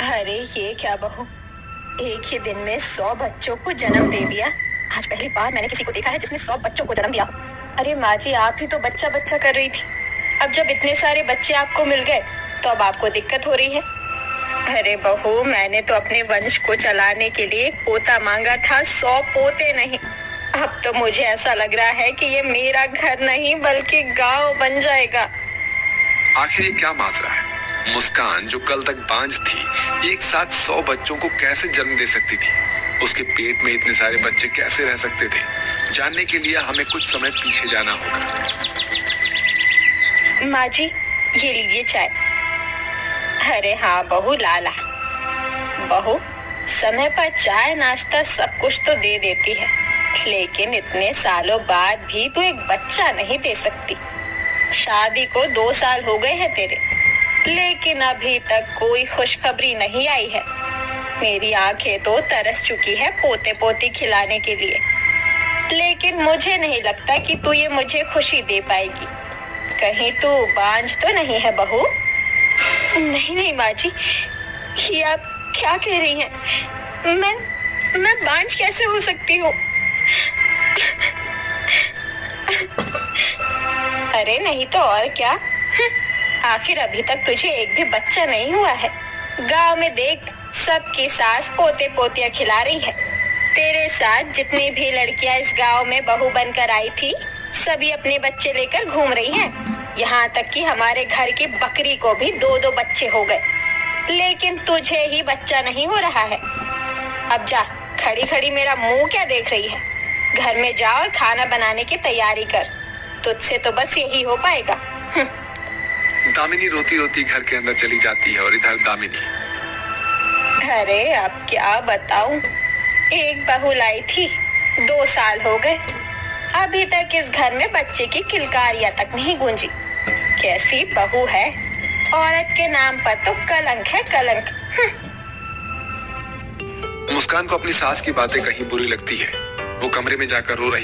अरे ये क्या बहू, एक ही दिन में 100 बच्चों को जन्म दे दिया। आज पहली बार मैंने किसी को देखा है जिसने 100 बच्चों को जन्म दिया। अरे माँ जी, आप ही तो बच्चा बच्चा कर रही थी। अब जब इतने सारे बच्चे आपको मिल गए तो अब आपको दिक्कत हो रही है। अरे बहू, मैंने तो अपने वंश को चलाने के लिए एक पोता मांगा था, 100 पोते नहीं। अब तो मुझे ऐसा लग रहा है कि ये मेरा घर नहीं बल्कि गांव बन जाएगा। आखिर ये क्या माजरा है? मुस्कान जो कल तक बांझ थी, एक साथ 100 बच्चों को कैसे जन्म दे सकती थी? उसके पेट में इतने सारे बच्चे कैसे रह सकते थे? जानने के लिए हमें कुछ समय पीछे जाना होगा। माँ जी, ये लीजिए चाय। अरे हाँ बहू, लाला बहू, समय पर चाय नाश्ता सब कुछ तो दे देती है, लेकिन इतने सालों बाद भी तू एक बच्चा नहीं दे सकती। शादी को 2 साल हो गए हैं तेरे, लेकिन अभी तक कोई खुशखबरी नहीं आई है। मेरी आंखें तो तरस चुकी है पोते पोती खिलाने के लिए, लेकिन मुझे नहीं लगता कि तू ये मुझे खुशी दे पाएगी। कहीं तू बांझ तो नहीं है बहू? नहीं नहीं माँ जी, ये आप क्या कह रही हैं? मैं बांझ कैसे हो सकती हूँ? अरे नहीं तो और क्या। आखिर अभी तक तुझे एक भी बच्चा नहीं हुआ है। गांव में देख, सबकी सास पोते पोतियां खिला रही है। तेरे साथ जितनी भी लड़कियां इस गांव में बहू बनकर आई थी, सभी अपने बच्चे लेकर घूम रही हैं। यहाँ तक कि हमारे घर की बकरी को भी 2-2 बच्चे हो गए, लेकिन तुझे ही बच्चा नहीं हो रहा है। अब जा, खड़ी खड़ी मेरा मुंह क्या देख रही है? घर में जा और खाना बनाने की तैयारी कर। तुझसे तो बस यही हो पाएगा। दामिनी रोती रोती घर के अंदर चली जाती है और इधर दामिनी। अरे अब क्या बताऊं, एक बहू लाई थी, 2 साल हो गए, अभी तक इस घर में बच्चे की किलकारियां तक नहीं गूंजी। कैसी बहू है, औरत के नाम पर तो कलंक है कलंक। मुस्कान को अपनी सास की बातें कहीं बुरी लगती है। वो कमरे में जाकर रो रही